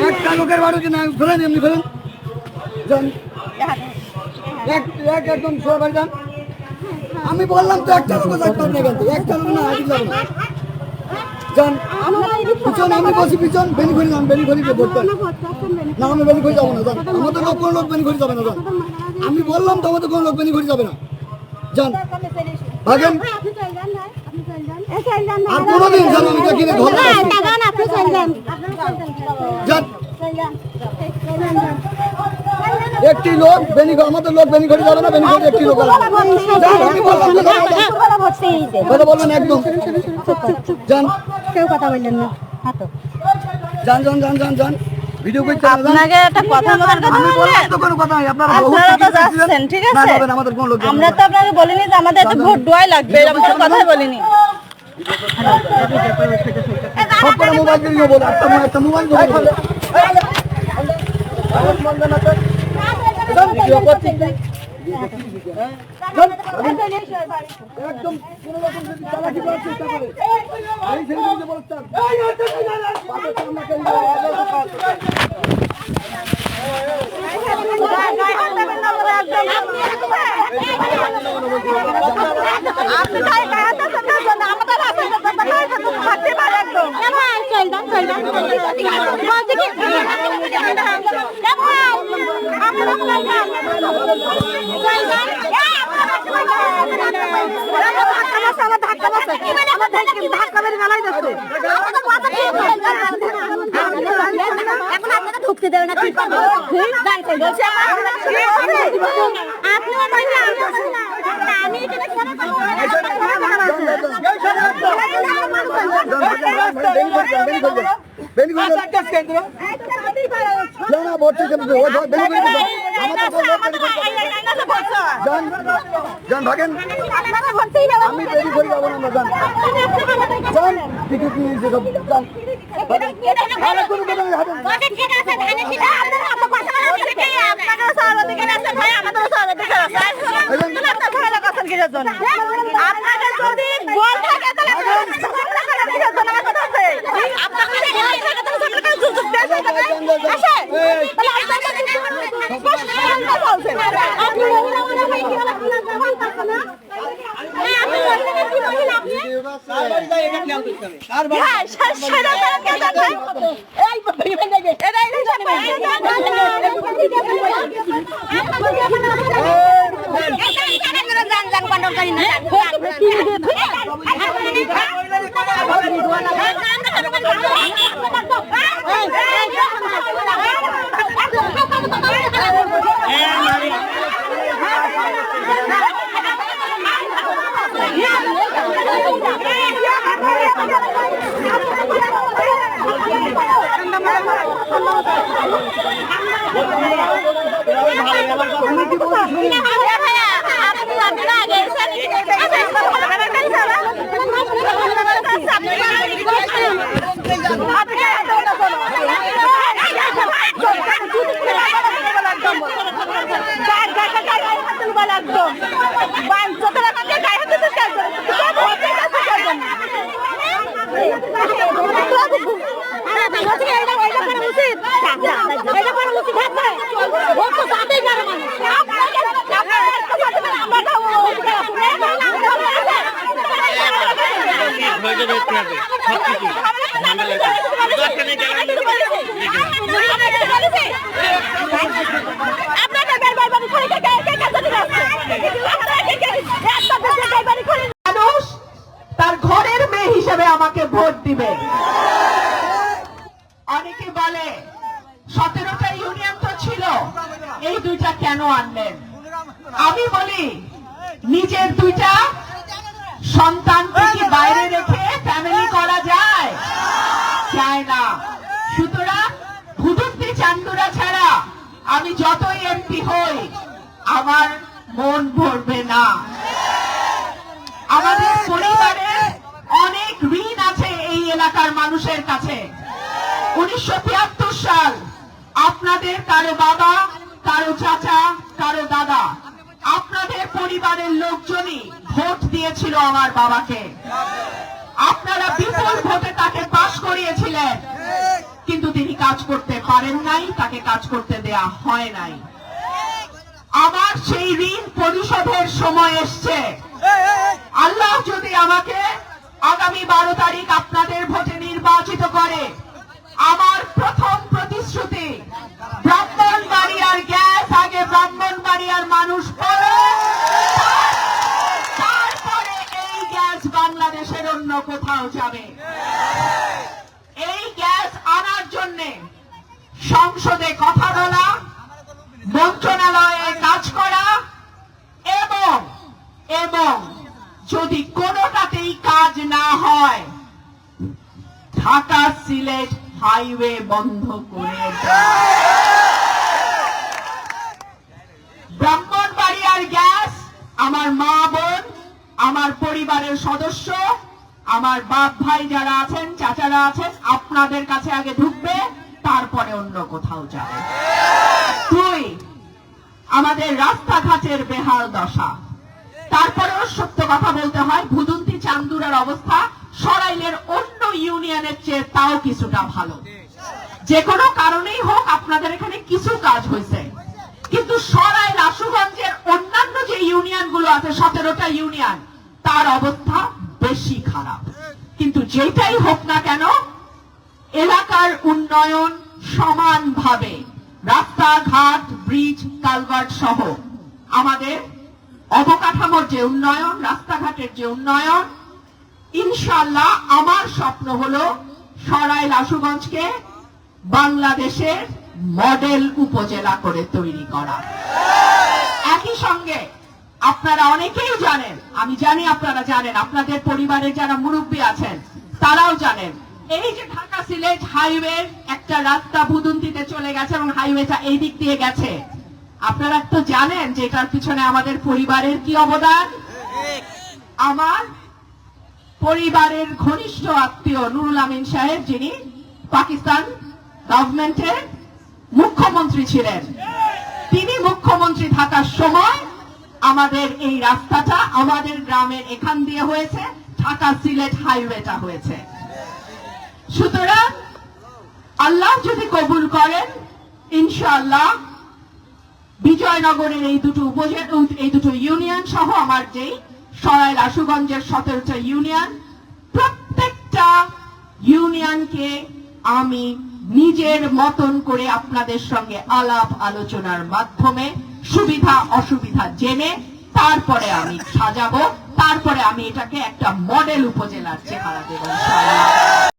একটা লোকের বাড়ি না ফেলেন, এমনি ফেলেন একদম সবাই বাড়ি যান। আমি বললাম তো একটা লোক একটা লোক না যান পিছন, আমি বসি পিছন, বেনিফিট যান, বেনিফিট ভোট না, আমি বেনিফিট যাবো না যান, আমাদের লোক কোনো লোক বেনিফিট যাবে না যান, আমি বললাম তো আমাদের কোনো লোক বেনিফিট যাবে না যান, ভাগেন। আর কোনোদিন যান আমি দেখিনি একটি লোক আমাদের লোক বেনিফিট যাবে না, বেনিফিট একটি লোক কথা বলবেন একদম যান, কেউ কথা বললেন না, যান যান যান যান যান ভিডিও করতে আপনাকে একটা কথা বলার কথা বললেন তো কোনো কথা নাই, আপনারা তো যাচ্ছেন ঠিক আছে, আমাদের কোন লোক আমরা তো আপনাকে বলিনি যে আমাদের একটা ভোট দোয়াই লাগবে, এরকম কোনো কথাই বলিনি। সবটা মোবাইল দিয়ে বল, একটা মোবাইল দিয়ে বল ভিডিও করতে একদম কোন রকম যদি চালাকি করার চেষ্টা করে এই ছেলেকে বলতাম ঢুকতে দেবে না, ভাগেন আমি তৈরি করে যাবো না, যান টিকিট নিয়ে যান তার ঘরের মেয়ে হিসেবে আমাকে ভোট দিবে। অনেকে বলে 17টা ইউনিয়ন তো ছিল, এই দুইটা কেন আনলেন? আমি বলি নিজের দুইটা সন্তানকে কি বাইরে রেখে ফ্যামিলি করা যায়? যায় না। সুতরাং হুদুদ্দি চান্দুরা ছাড়া আমি যতই এমপি হই আমার মন ভরবে না। আমাদের পরিবারে অনেক ঋণ আছে এই এলাকার মানুষের কাছে। 1973 সাল আপনাদের কারো বাবা, কারো চাচা, কারো দাদা পরিবারের লোকজনই ভোট দিয়েছিল আমার বাবাকে। আপনারা বিপুল ভোটে তাকে পাশ করিয়েছিলেন, কিন্তু তিনি কাজ করতে পারেন নাই, তাকে কাজ করতে দেয়া হয় নাই। আমার সেই ঋণ পরিশোধের সময় এসছে। আল্লাহ যদি আমাকে আগামী 12 তারিখ আপনাদের ভোটে নির্বাচিত করে, আমার প্রথম প্রতিশ্রুতি, ব্রাহ্মণবাড়িয়ার গ্যাস আগে ব্রাহ্মণবাড়িয়ার মানুষ পাবে, তারপরে এই গ্যাস বাংলাদেশের অন্য কোথাও যাবে। এই গ্যাস আনার জন্য সংসদে কথা বলা, মন্ত্রণালয়ে কাজ করা এবং যদি কোনোটাতেই কাজ না হয়, ঢাকা সিলেট হাইওয়ে বন্ধ করে দেওয়া। ব্রাহ্মণবাড়িয়ার গ্যাস আমার মা বোন, আমার পরিবারের সদস্য, আমার বাপ ভাই যারা আছেন, চাচারা আছেন, আপনাদের কাছে আগে ঢুকবে, তারপরে অন্য কোথাও যাবে। 2, আমাদের রাস্তাঘাটের বেহাল দশা। তারপরেও সত্য কথা বলতে হয়, ভুদুন্তি চান্দুরার অবস্থা সরাইলের অন্য ইউনিয়নের চেয়ে তাও কিছুটা ভালো। যে কোনো কারণেই হোক আপনাদের এখানে কিছু কাজ হয়েছে, কিন্তু সরাইল আশুগঞ্জের অন্যান্য যে ইউনিয়ন গুলো আছে, 17টা ইউনিয়ন, তার অবস্থা বেশি খারাপ। কিন্তু যেটাই হোক না কেন, এলাকার উন্নয়ন সমানভাবে রাস্তাঘাট, ব্রিজ, কালভার্ট সহ আমাদের অবকাঠামোর যে উন্নয়ন, রাস্তাঘাটের যে উন্নয়ন, ইনশাআল্লাহ আমার স্বপ্ন হলো সরাইল আশুগঞ্জকে বাংলাদেশের মডেল উপজেলা করে তৈরি করা। একই সঙ্গে আপনারা অনেকেই জানেন, আমি জানি আপনারা জানেন, আপনাদের পরিবারের যারা মুরব্বী আছেন তারাও জানেন, এই যে ঢাকা সিলেট হাইওয়ে একটা রাস্তা ভুদুন্তিতে চলে গেছে এবং হাইওয়েটা এই দিক দিয়ে গেছে। আপনারা তো জানেন যে এটার পিছনে আমাদের পরিবারের কি অবদান। আমার পরিবারের ঘনিষ্ঠ আত্মীয় নুরুল আমিন সাহেব, যিনি পাকিস্তান গভর্নমেন্টের মুখ্যমন্ত্রী ছিলেন, তিনি মুখ্যমন্ত্রী থাকার সময় আমাদের এই রাস্তাটা আমাদের গ্রামের এখান দিয়ে হয়েছে, ঢাকা সিলেট হাইওয়েটা হয়েছে। সুতরাং আল্লাহ যদি কবুল করেন, ইনশাআল্লাহ বিজয়নগরের এই দুটো ইউনিয়ন সহ আমার যেই সরাইল আশুগঞ্জের 17টা ইউনিয়ন, প্রত্যেকটা ইউনিয়নকে আমি নিজের মতন করে আপনাদের সঙ্গে আলাপ আলোচনার মাধ্যমে সুবিধা অসুবিধা জেনে তারপরে আমি সাজাবো, তারপরে আমি এটাকে একটা মডেল উপজেলার চেহারা দেব ইনশাআল্লাহ।